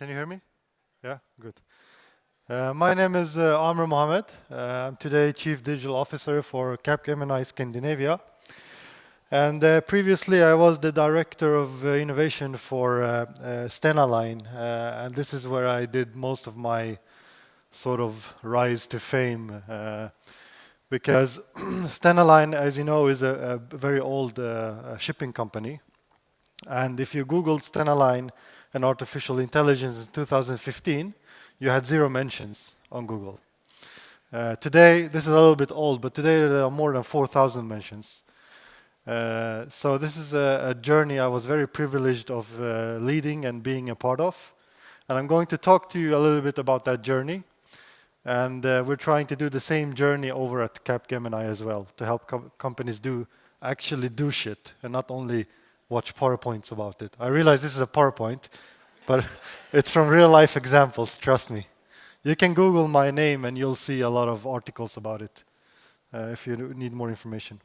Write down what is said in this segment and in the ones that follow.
Can you hear me? Yeah, good. My name is Amr Mohammed. I'm today Chief Digital Officer for Capgemini Scandinavia. And previously I was the Director of Innovation for Stena Line. And this is where I did most of my sort of rise to fame. Because Stena Line, as you know, is a very old shipping company. And if you Googled Stena Line and artificial intelligence in 2015, you had 0 mentions on Google. Today, this is a little bit old, but today there are more than 4,000 mentions. So this is a journey I was very privileged of leading and being a part of. And I'm going to talk to you a little bit about that journey. And we're trying to do the same journey over at Capgemini as well, to help companies actually do shit, and not only watch PowerPoints about it. I realize this is a PowerPoint, but it's from real life examples, trust me. You can Google my name and you'll see a lot of articles about it if you need more information.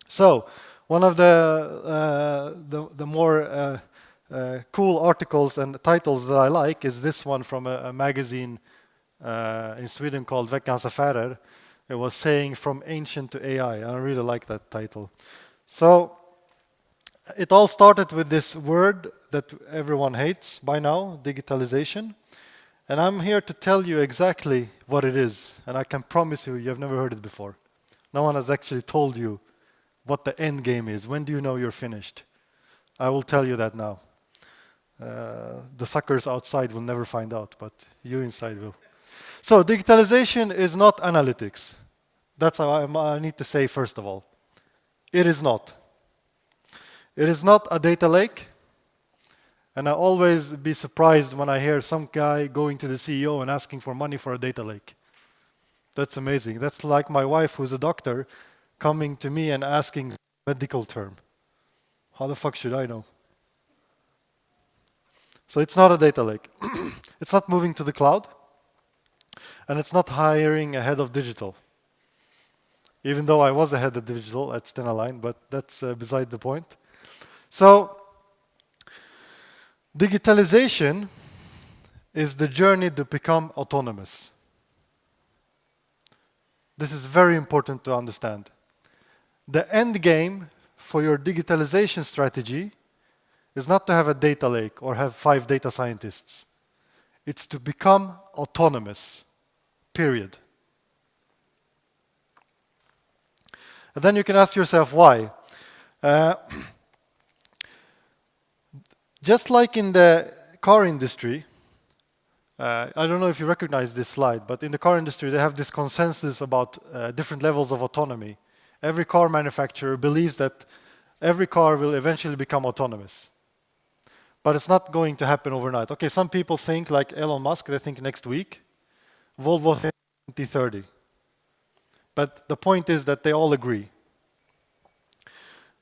So, one of the more cool articles and titles that I like is this one from a magazine in Sweden called Veckans Affärer. It was saying from ancient to AI, and I really like that title. So, it all started with this word that everyone hates by now, digitalization. And I'm here to tell you exactly what it is. And I can promise you, you've never heard it before. No one has actually told you what the end game is. When do you know you're finished? I will tell you that now. The suckers outside will never find out, but you inside will. So digitalization is not analytics. That's what I need to say first of all. It is not. It is not a data lake, and I always be surprised when I hear some guy going to the CEO and asking for money for a data lake. That's amazing. That's like my wife, who's a doctor, coming to me and asking a medical term. How the fuck should I know? So it's not a data lake. It's not moving to the cloud, and it's not hiring a head of digital. Even though I was a head of digital at Stena Line, but that's beside the point. So, digitalization is the journey to become autonomous. This is very important to understand. The end game for your digitalization strategy is not to have a data lake or have 5 data scientists. It's to become autonomous, period. And then you can ask yourself why. Just like in the car industry, I don't know if you recognize this slide, but in the car industry they have this consensus about different levels of autonomy. Every car manufacturer believes that every car will eventually become autonomous. But it's not going to happen overnight. Okay, some people think like Elon Musk, they think next week. Volvo thinks 2030. But the point is that they all agree.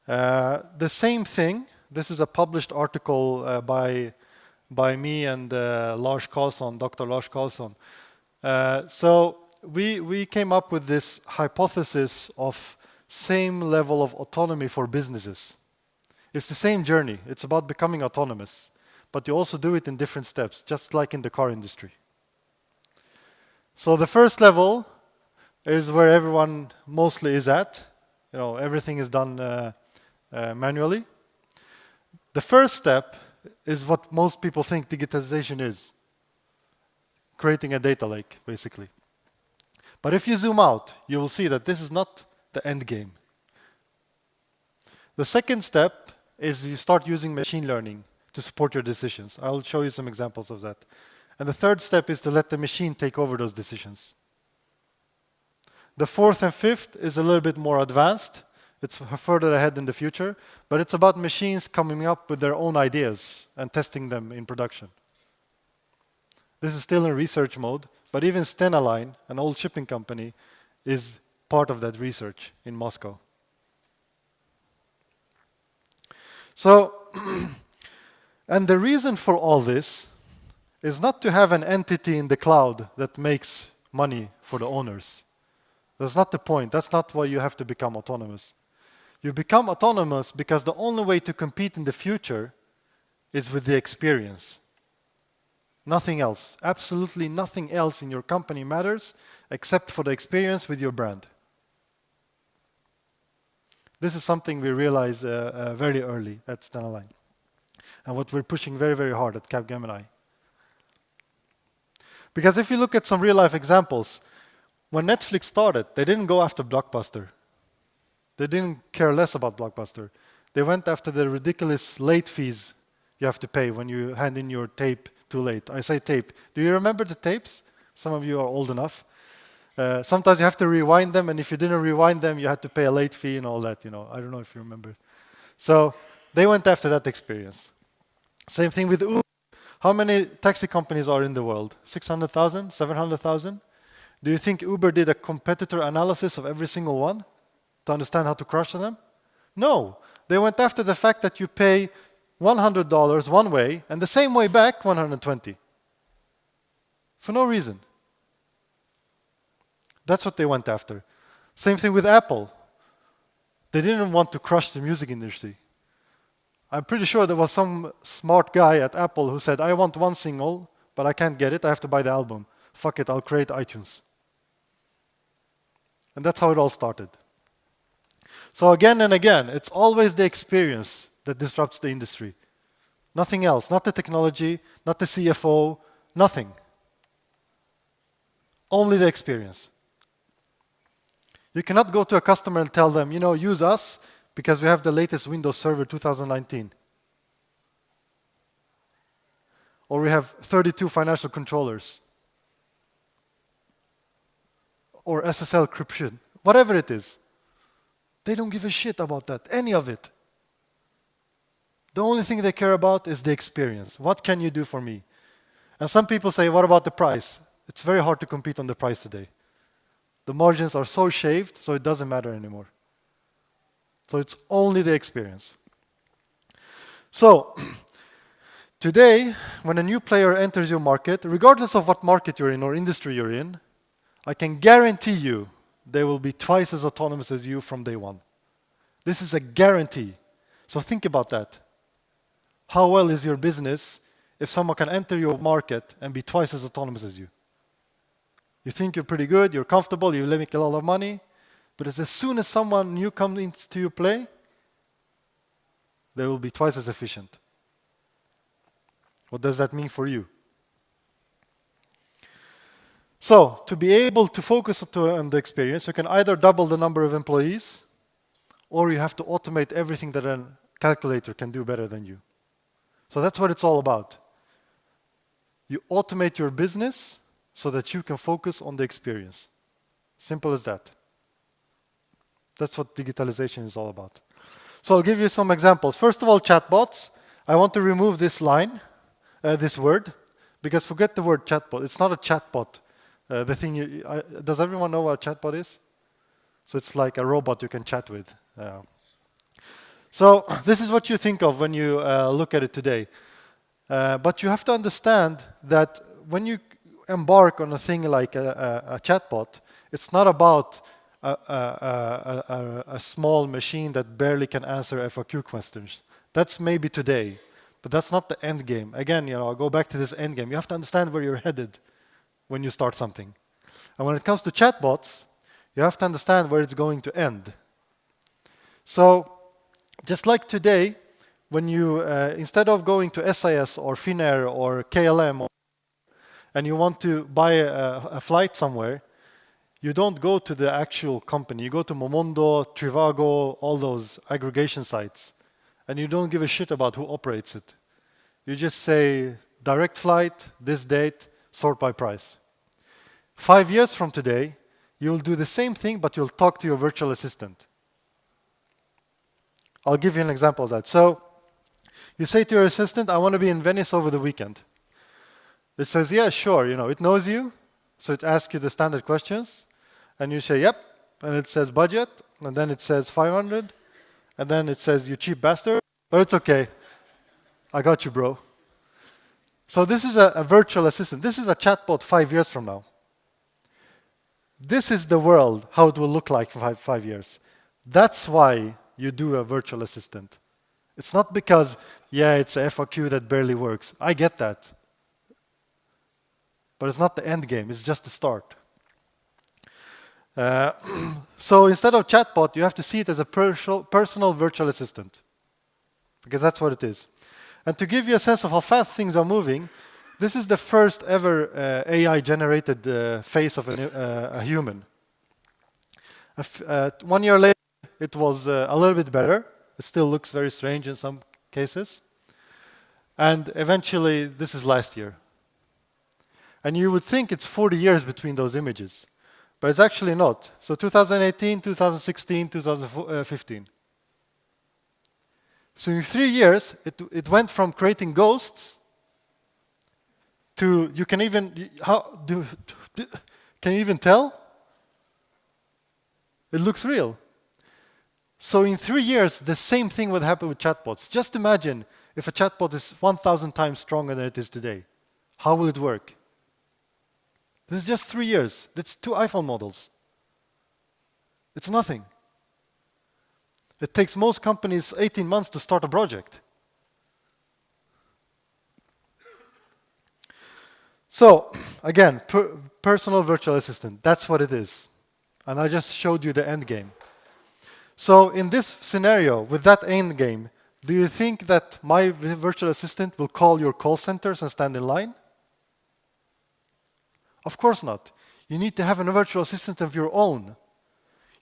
The same thing. This is a published article by me and Lars Karlsson, Dr. Lars Karlsson. So we came up with this hypothesis of same level of autonomy for businesses. It's the same journey. It's about becoming autonomous. But you also do it in different steps, just like in the car industry. So the first level is where everyone mostly is at. You know, everything is done manually. The first step is what most people think digitization is. Creating a data lake, basically. But if you zoom out, you will see that this is not the end game. The second step is you start using machine learning to support your decisions. I'll show you some examples of that. And the third step is to let the machine take over those decisions. The fourth and fifth is a little bit more advanced. It's further ahead in the future, but it's about machines coming up with their own ideas and testing them in production. This is still in research mode, but even Stena Line, an old shipping company, is part of that research in Moscow. So, and the reason for all this is not to have an entity in the cloud that makes money for the owners. That's not the point. That's not why you have to become autonomous. You become autonomous because the only way to compete in the future is with the experience. Nothing else. Absolutely nothing else in your company matters except for the experience with your brand. This is something we realized very early at Stena Line, and what we're pushing very, very hard at Capgemini. Because if you look at some real-life examples, when Netflix started, they didn't go after Blockbuster. They didn't care less about Blockbuster. They went after the ridiculous late fees you have to pay when you hand in your tape too late. I say tape. Do you remember the tapes? Some of you are old enough. Sometimes you have to rewind them, and if you didn't rewind them, you had to pay a late fee and all that. I don't know if you remember. So they went after that experience. Same thing with Uber. How many taxi companies are in the world? 600,000? 700,000? Do you think Uber did a competitor analysis of every single one to understand how to crush them? No. They went after the fact that you pay $100 one way and the same way back 120. For no reason. That's what they went after. Same thing with Apple. They didn't want to crush the music industry. I'm pretty sure there was some smart guy at Apple who said, I want one single, but I can't get it. I have to buy the album. Fuck it, I'll create iTunes. And that's how it all started. So again and again, it's always the experience that disrupts the industry. Nothing else, not the technology, not the CFO, nothing. Only the experience. You cannot go to a customer and tell them, use us because we have the latest Windows Server 2019. Or we have 32 financial controllers. Or SSL encryption. Whatever it is. They don't give a shit about that, any of it. The only thing they care about is the experience. What can you do for me? And some people say, what about the price? It's very hard to compete on the price today. The margins are so shaved, so it doesn't matter anymore. So it's only the experience. So today, when a new player enters your market, regardless of what market you're in or industry you're in, I can guarantee you they will be twice as autonomous as you from day one. This is a guarantee. So think about that. How well is your business if someone can enter your market and be twice as autonomous as you? You think you're pretty good, you're comfortable, you make a lot of money, but as soon as someone new comes into your play, they will be twice as efficient. What does that mean for you? So, to be able to focus on the experience, you can either double the number of employees, or you have to automate everything that a calculator can do better than you. So that's what it's all about. You automate your business so that you can focus on the experience. Simple as that. That's what digitalization is all about. So I'll give you some examples. First of all, chatbots. I want to remove this line, this word, because forget the word chatbot. It's not a chatbot. Does everyone know what a chatbot is? So it's like a robot you can chat with. So this is what you think of when you look at it today. But you have to understand that when you embark on a thing like a chatbot, it's not about a small machine that barely can answer FAQ questions. That's maybe today, but that's not the end game. Again, I'll go back to this end game. You have to understand where you're headed when you start something. And when it comes to chatbots, you have to understand where it's going to end. So, just like today, when you, instead of going to SIS or Finnair or KLM, and you want to buy a flight somewhere, you don't go to the actual company. You go to Momondo, Trivago, all those aggregation sites, and you don't give a shit about who operates it. You just say, direct flight, this date, sort by price. 5 years from today, you'll do the same thing, but you'll talk to your virtual assistant. I'll give you an example of that. So, you say to your assistant, I want to be in Venice over the weekend. It says, yeah, sure, it knows you, so it asks you the standard questions, and you say, yep, and it says budget, and then it says 500, and then it says, you cheap bastard, but it's okay. I got you, bro. So this is a virtual assistant. This is a chatbot 5 years from now. This is the world, how it will look like for 5 years. That's why you do a virtual assistant. It's not because, yeah, it's a FAQ that barely works. I get that. but it's not the end game, it's just the start. So instead of chatbot, you have to see it as a personal virtual assistant, because that's what it is. And to give you a sense of how fast things are moving, this is the first ever AI-generated face of a human. 1 year later, it was a little bit better. It still looks very strange in some cases. And eventually, this is last year. And you would think it's 40 years between those images. But it's actually not. So 2018, 2016, 2015. So in 3 years, it went from creating ghosts to, you can even, can you even tell? It looks real. So in 3 years, the same thing would happen with chatbots. Just imagine if a chatbot is 1,000 times stronger than it is today. How will it work? This is just 3 years. That's 2 iPhone models. It's nothing. It takes most companies 18 months to start a project. So, again, personal virtual assistant, that's what it is. And I just showed you the end game. So in this scenario, with that end game, do you think that my virtual assistant will call your call centers and stand in line? Of course not. You need to have a virtual assistant of your own.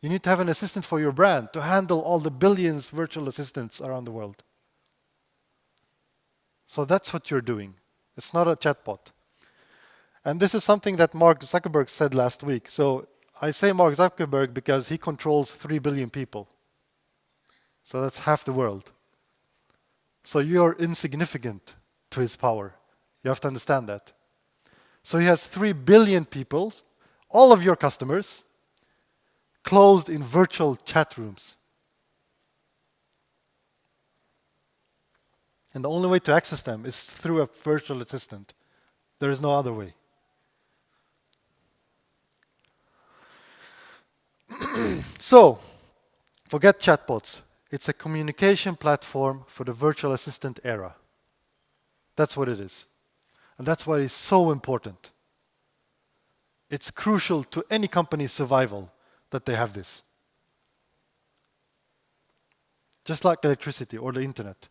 You need to have an assistant for your brand to handle all the billions of virtual assistants around the world. So that's what you're doing. It's not a chatbot. And this is something that Mark Zuckerberg said last week. So I say Mark Zuckerberg because he controls 3 billion people. So that's half the world. So you're insignificant to his power. You have to understand that. So he has 3 billion people, all of your customers, closed in virtual chat rooms. And the only way to access them is through a virtual assistant. There is no other way. So, forget chatbots. It's a communication platform for the virtual assistant era. That's what it is. And that's why it's so important. It's crucial to any company's survival that they have this. Just like electricity or the internet.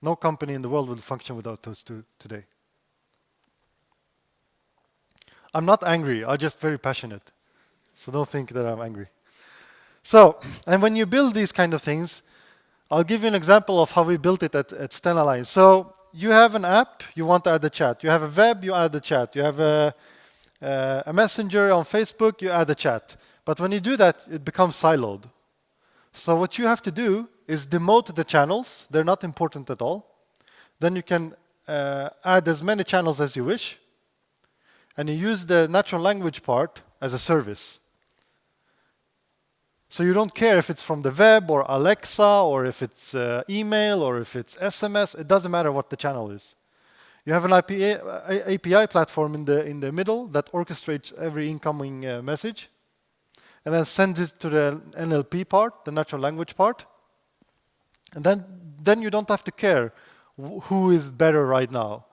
No company in the world will function without those two today. I'm not angry, I'm just very passionate. So don't think that I'm angry. So, and when you build these kind of things, I'll give you an example of how we built it at Stena Line. So you have an app, you want to add the chat. You have a web, you add the chat. You have a messenger on Facebook, you add the chat. But when you do that, it becomes siloed. So what you have to do is demote the channels. They're not important at all. Then you can add as many channels as you wish. And you use the natural language part as a service. So you don't care if it's from the web or Alexa or if it's email or if it's SMS. It doesn't matter what the channel is. You have an API platform in the middle that orchestrates every incoming message and then sends it to the NLP part, the natural language part. And then you don't have to care who is better right now.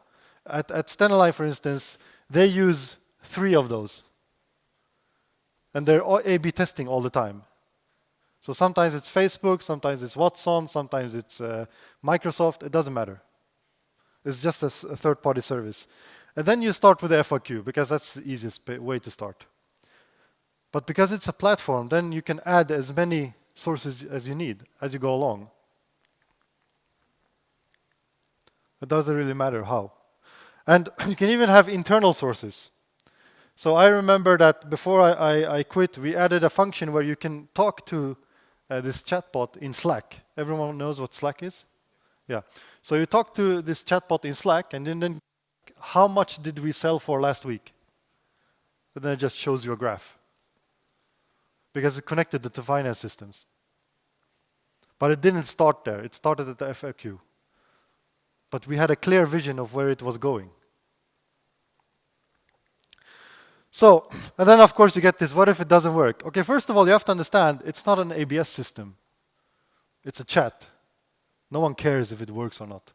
At Stena Line, for instance, they use 3 of those. And they're A/B testing all the time. So sometimes it's Facebook, sometimes it's Watson, sometimes it's Microsoft. It doesn't matter. It's just a third-party service. And then you start with the FAQ, because that's the easiest way to start. But because it's a platform, then you can add as many sources as you need as you go along. It doesn't really matter how. And you can even have internal sources. So I remember that before I quit, we added a function where you can talk to this chatbot in Slack. Everyone knows what Slack is? Yeah. So you talk to this chatbot in Slack, and then how much did we sell for last week? And then it just shows you a graph. Because it connected to the finance systems. But it didn't start there. It started at the FAQ. But we had a clear vision of where it was going. So, and then of course you get this, what if it doesn't work? Okay, first of all, you have to understand, it's not an ABS system. It's a chat. No one cares if it works or not.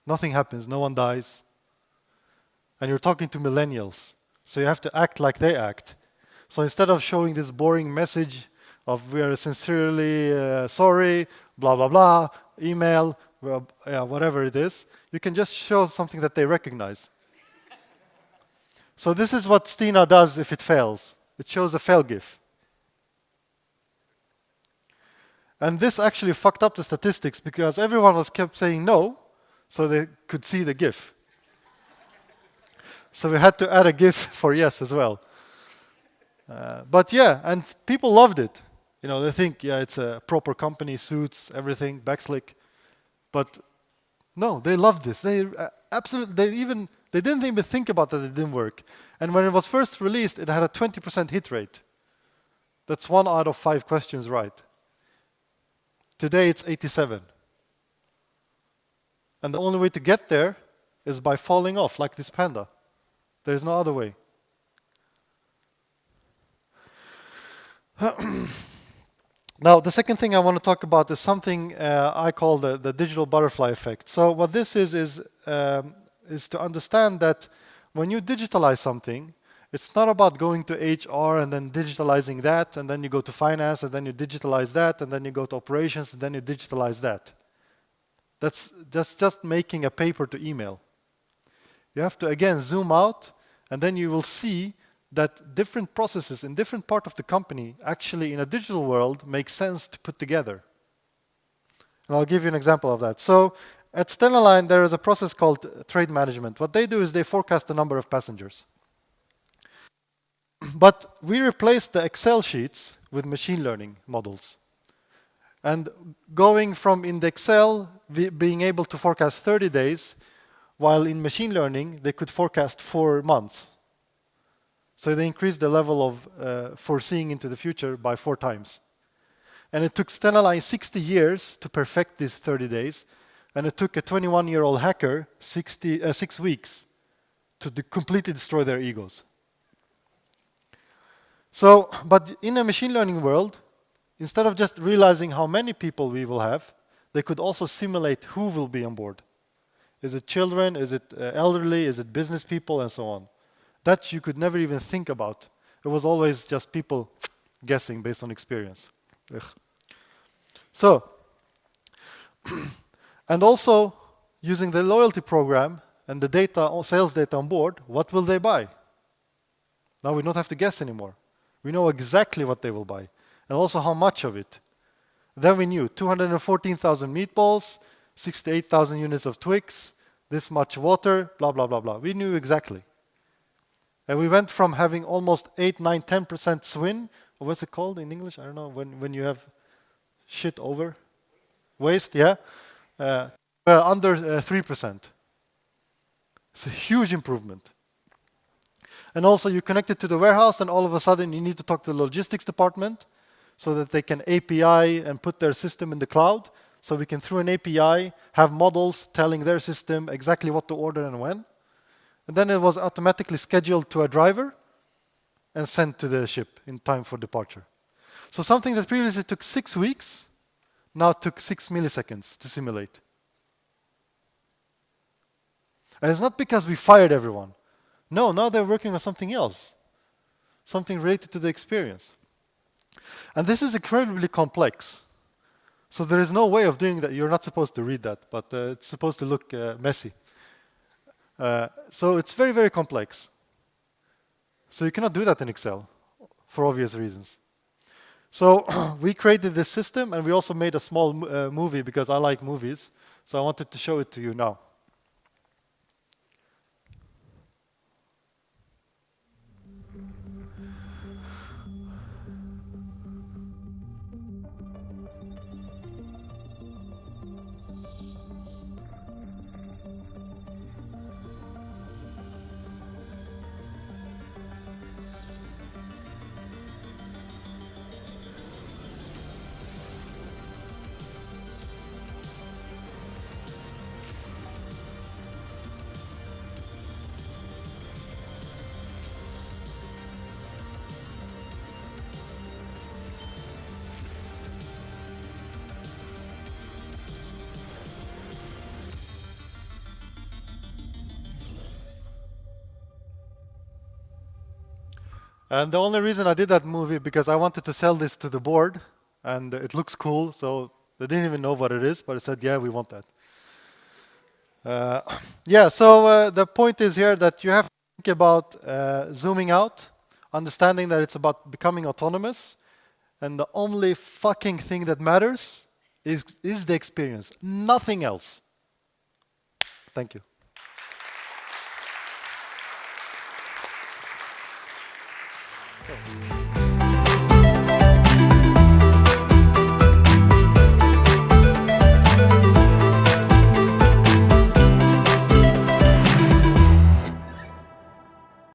Nothing happens, no one dies. and you're talking to millennials. So you have to act like they act. So instead of showing this boring message of we are sincerely sorry, blah, blah, blah, email, whatever it is, you can just show something that they recognize. So this is what Stina does if it fails. It shows a fail GIF. And this actually fucked up the statistics because everyone was kept saying no, so they could see the GIF. So we had to add a GIF for yes as well. But yeah, and people loved it. You know, they think, yeah, it's a proper company, suits, everything, backslick. But no, they loved this. They absolutely, they didn't even think about that it didn't work. And when it was first released, it had a 20% hit rate. That's 1 out of 5 questions right. Today it's 87. And the only way to get there is by falling off, like this panda. There's no other way. Now, the second thing I want to talk about is something I call the digital butterfly effect. So what this is to understand that when you digitalize something, it's not about going to HR and then digitalizing that, and then you go to finance, and then you digitalize that, and then you go to operations, and then you digitalize that. That's just making a paper to email. You have to, again, zoom out, and then you will see that different processes in different part of the company actually in a digital world make sense to put together. And I'll give you an example of that. So at Stena Line, there is a process called trade management. What they do is they forecast the number of passengers. But we replaced the Excel sheets with machine learning models. And going from in the Excel, being able to forecast 30 days, while in machine learning, they could forecast 4 months. So they increased the level of foreseeing into the future by 4 times. And it took Stena Line 60 years to perfect these 30 days. And it took a 21-year-old hacker 6 weeks to completely destroy their egos. So, but in a machine learning world, instead of just realizing how many people we will have, they could also simulate who will be on board. Is it children? Is it elderly? Is it business people? And so on. That you could never even think about. It was always just people guessing based on experience. Ugh. So, and also using the loyalty program and the data, sales data on board, what will they buy? Now we don't have to guess anymore. We know exactly what they will buy and also how much of it. Then we knew 214,000 meatballs, 68,000 units of Twix, this much water, blah, blah, blah, blah. We knew exactly. And we went from having almost 8, 9, 10% swing, or what's it called in English? I don't know, when you have shit over. Waste, yeah? Under 3%. It's a huge improvement. And also you connect it to the warehouse and all of a sudden you need to talk to the logistics department so that they can API and put their system in the cloud. So we can, through an API, have models telling their system exactly what to order and when. And then it was automatically scheduled to a driver and sent to the ship in time for departure. So something that previously took 6 weeks, now took 6 milliseconds to simulate. And it's not because we fired everyone. No, now they're working on something else, something related to the experience. And this is incredibly complex. So there is no way of doing that. You're not supposed to read that, but it's supposed to look messy. So it's very, very complex. So you cannot do that in Excel for obvious reasons. So we created this system, and we also made a small movie because I like movies. So I wanted to show it to you now. And the only reason I did that movie because I wanted to sell this to the board, and it looks cool, so they didn't even know what it is, but I said, yeah, we want that. Yeah, so the point is here that you have to think about zooming out, understanding that it's about becoming autonomous, and the only fucking thing that matters is the experience, nothing else. Thank you.